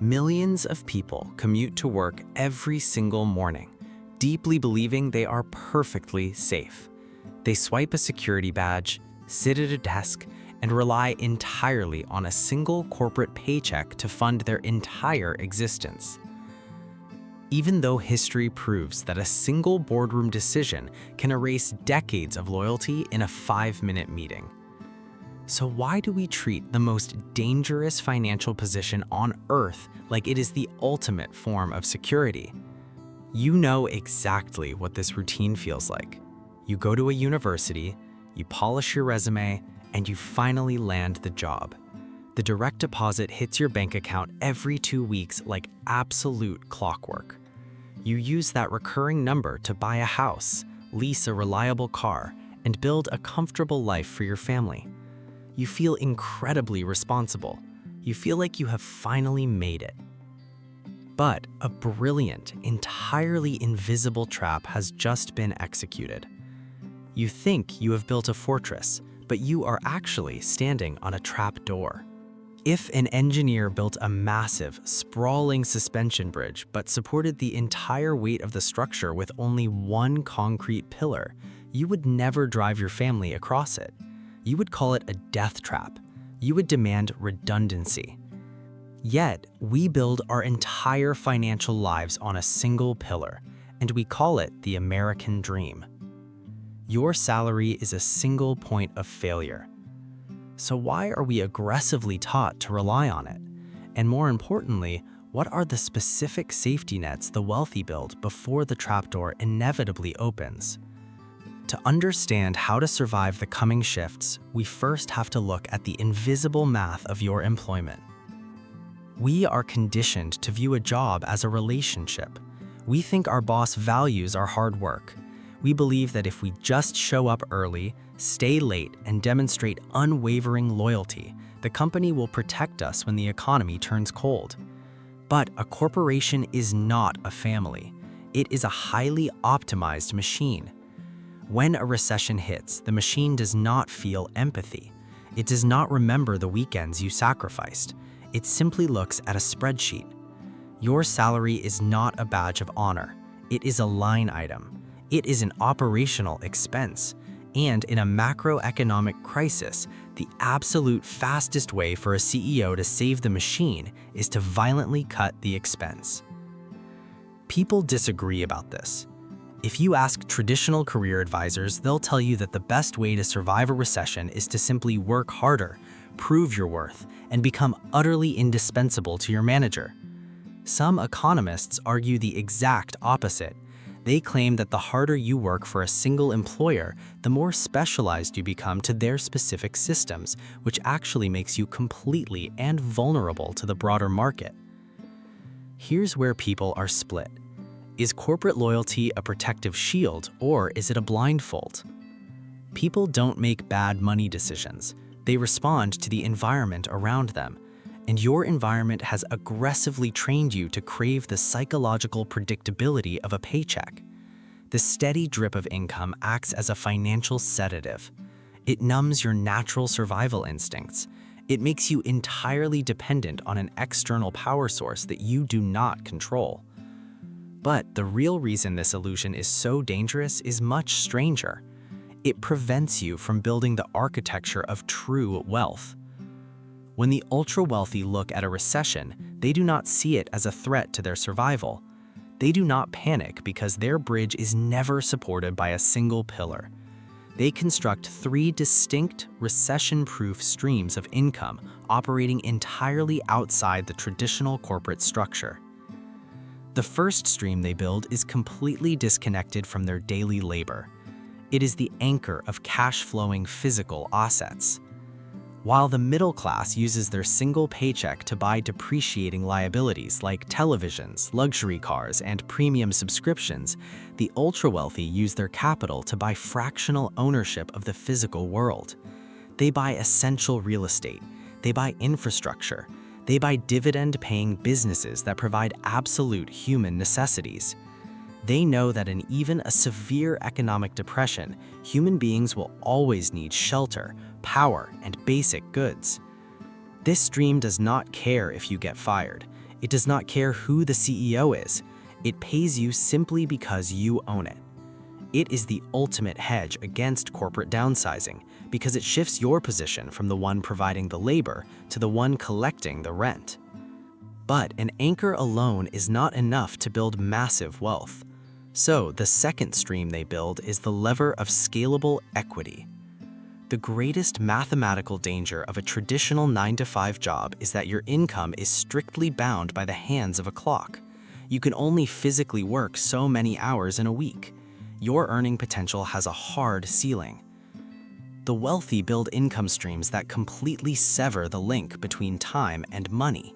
Millions of people commute to work every single morning, deeply believing they are perfectly safe. They swipe a security badge, sit at a desk, and rely entirely on a single corporate paycheck to fund their entire existence. Even though history proves that a single boardroom decision can erase decades of loyalty in a 5-minute meeting. So why do we treat the most dangerous financial position on earth like it is the ultimate form of security? You know exactly what this routine feels like. You go to a university, you polish your resume, and you finally land the job. The direct deposit hits your bank account every 2 weeks like absolute clockwork. You use that recurring number to buy a house, lease a reliable car, and build a comfortable life for your family. You feel incredibly responsible. You feel like you have finally made it. But a brilliant, entirely invisible trap has just been executed. You think you have built a fortress, but you are actually standing on a trapdoor. If an engineer built a massive, sprawling suspension bridge but supported the entire weight of the structure with only one concrete pillar, you would never drive your family across it. You would call it a death trap. You would demand redundancy. Yet, we build our entire financial lives on a single pillar, and we call it the American dream. Your salary is a single point of failure. So why are we aggressively taught to rely on it? And more importantly, what are the specific safety nets the wealthy build before the trapdoor inevitably opens? To understand how to survive the coming shifts, we first have to look at the invisible math of your employment. We are conditioned to view a job as a relationship. We think our boss values our hard work. We believe that if we just show up early, stay late, and demonstrate unwavering loyalty, the company will protect us when the economy turns cold. But a corporation is not a family. It is a highly optimized machine. When a recession hits, the machine does not feel empathy. It does not remember the weekends you sacrificed. It simply looks at a spreadsheet. Your salary is not a badge of honor. It is a line item. It is an operational expense. And in a macroeconomic crisis, the absolute fastest way for a CEO to save the machine is to violently cut the expense. People disagree about this. If you ask traditional career advisors, they'll tell you that the best way to survive a recession is to simply work harder, prove your worth, and become utterly indispensable to your manager. Some economists argue the exact opposite. They claim that the harder you work for a single employer, the more specialized you become to their specific systems, which actually makes you completely and vulnerable to the broader market. Here's where people are split. Is corporate loyalty a protective shield, or is it a blindfold? People don't make bad money decisions. They respond to the environment around them, and your environment has aggressively trained you to crave the psychological predictability of a paycheck. The steady drip of income acts as a financial sedative. It numbs your natural survival instincts. It makes you entirely dependent on an external power source that you do not control. But the real reason this illusion is so dangerous is much stranger. It prevents you from building the architecture of true wealth. When the ultra-wealthy look at a recession, they do not see it as a threat to their survival. They do not panic because their bridge is never supported by a single pillar. They construct 3 distinct, recession-proof streams of income operating entirely outside the traditional corporate structure. The first stream they build is completely disconnected from their daily labor. It is the anchor of cash-flowing physical assets. While the middle class uses their single paycheck to buy depreciating liabilities like televisions, luxury cars, and premium subscriptions, the ultra-wealthy use their capital to buy fractional ownership of the physical world. They buy essential real estate. They buy infrastructure. They buy dividend-paying businesses that provide absolute human necessities. They know that in even a severe economic depression, human beings will always need shelter, power, and basic goods. This stream does not care if you get fired. It does not care who the CEO is. It pays you simply because you own it. It is the ultimate hedge against corporate downsizing because it shifts your position from the one providing the labor to the one collecting the rent. But an anchor alone is not enough to build massive wealth. So the second stream they build is the lever of scalable equity. The greatest mathematical danger of a traditional 9-to-5 job is that your income is strictly bound by the hands of a clock. You can only physically work so many hours in a week. Your earning potential has a hard ceiling. The wealthy build income streams that completely sever the link between time and money.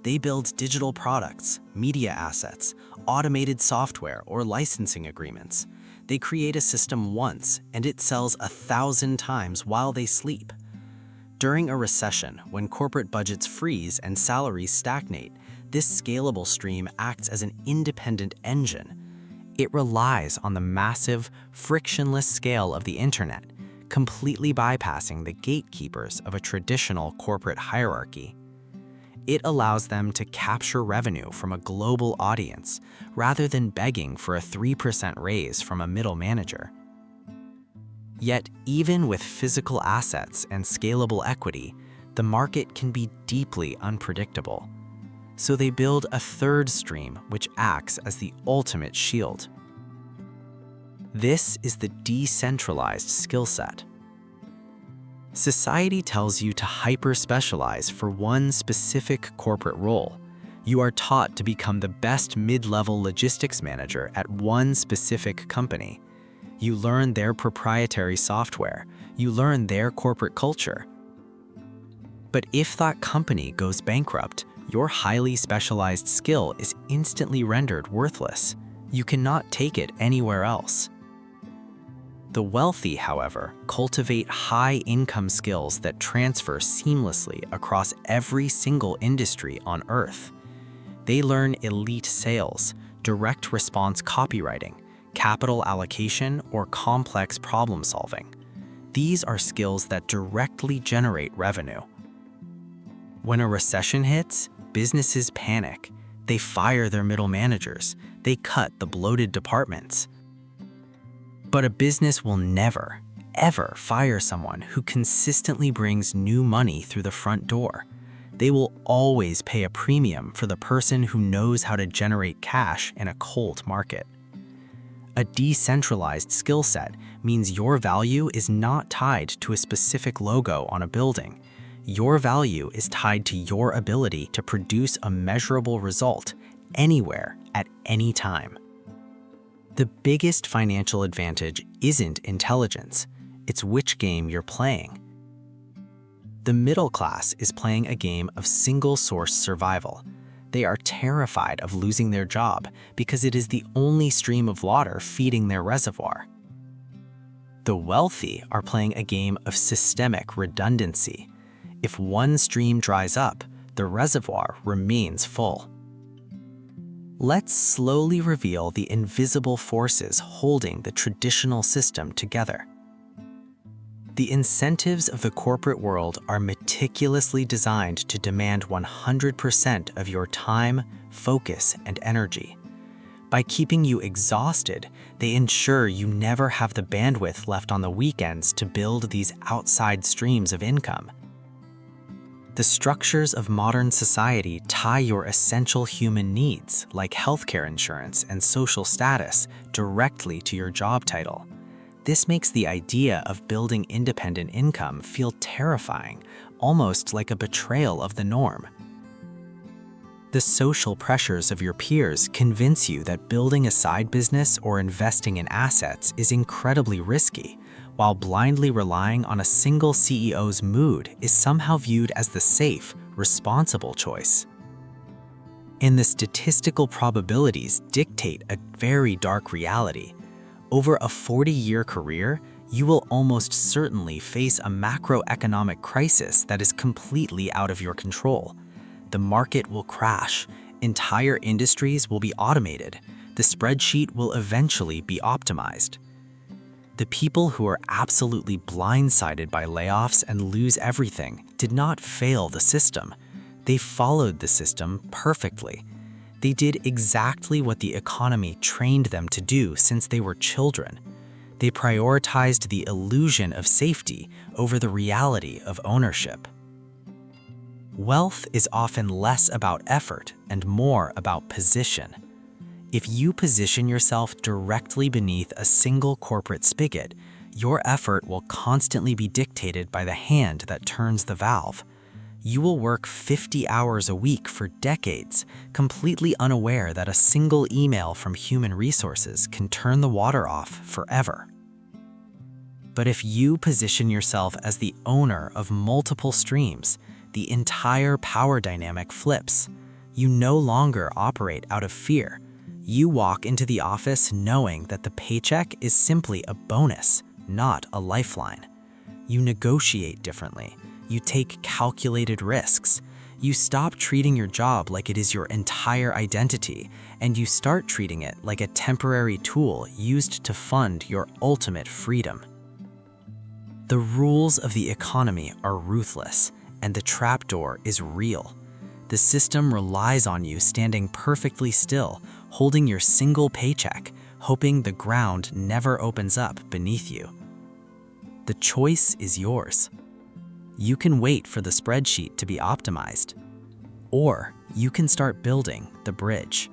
They build digital products, media assets, automated software, or licensing agreements. They create a system once, and it sells 1,000 times while they sleep. During a recession, when corporate budgets freeze and salaries stagnate, this scalable stream acts as an independent engine. It relies on the massive, frictionless scale of the internet, completely bypassing the gatekeepers of a traditional corporate hierarchy. It allows them to capture revenue from a global audience rather than begging for a 3% raise from a middle manager. Yet, even with physical assets and scalable equity, the market can be deeply unpredictable. So they build a third stream which acts as the ultimate shield. This is the decentralized skill set. Society tells you to hyper-specialize for one specific corporate role. You are taught to become the best mid-level logistics manager at one specific company. You learn their proprietary software. You learn their corporate culture. But if that company goes bankrupt, your highly specialized skill is instantly rendered worthless. You cannot take it anywhere else. The wealthy, however, cultivate high-income skills that transfer seamlessly across every single industry on Earth. They learn elite sales, direct response copywriting, capital allocation, or complex problem-solving. These are skills that directly generate revenue. When a recession hits, businesses panic. They fire their middle managers. They cut the bloated departments. But a business will never, ever fire someone who consistently brings new money through the front door. They will always pay a premium for the person who knows how to generate cash in a cold market. A decentralized skill set means your value is not tied to a specific logo on a building. Your value is tied to your ability to produce a measurable result anywhere at any time. The biggest financial advantage isn't intelligence, it's which game you're playing. The middle class is playing a game of single-source survival. They are terrified of losing their job because it is the only stream of water feeding their reservoir. The wealthy are playing a game of systemic redundancy. If one stream dries up, the reservoir remains full. Let's slowly reveal the invisible forces holding the traditional system together. The incentives of the corporate world are meticulously designed to demand 100% of your time, focus, and energy. By keeping you exhausted, they ensure you never have the bandwidth left on the weekends to build these outside streams of income. The structures of modern society tie your essential human needs, like healthcare insurance and social status, directly to your job title. This makes the idea of building independent income feel terrifying, almost like a betrayal of the norm. The social pressures of your peers convince you that building a side business or investing in assets is incredibly risky, while blindly relying on a single CEO's mood is somehow viewed as the safe, responsible choice. And the statistical probabilities dictate a very dark reality. Over a 40-year career, you will almost certainly face a macroeconomic crisis that is completely out of your control. The market will crash, entire industries will be automated, the spreadsheet will eventually be optimized. The people who are absolutely blindsided by layoffs and lose everything did not fail the system. They followed the system perfectly. They did exactly what the economy trained them to do since they were children. They prioritized the illusion of safety over the reality of ownership. Wealth is often less about effort and more about position. If you position yourself directly beneath a single corporate spigot, your effort will constantly be dictated by the hand that turns the valve. You will work 50 hours a week for decades, completely unaware that a single email from human resources can turn the water off forever. But if you position yourself as the owner of multiple streams, the entire power dynamic flips. You no longer operate out of fear. You walk into the office knowing that the paycheck is simply a bonus, not a lifeline. You negotiate differently. You take calculated risks. You stop treating your job like it is your entire identity, and you start treating it like a temporary tool used to fund your ultimate freedom. The rules of the economy are ruthless, and the trapdoor is real. The system relies on you standing perfectly still, holding your single paycheck, hoping the ground never opens up beneath you. The choice is yours. You can wait for the spreadsheet to be optimized, or you can start building the bridge.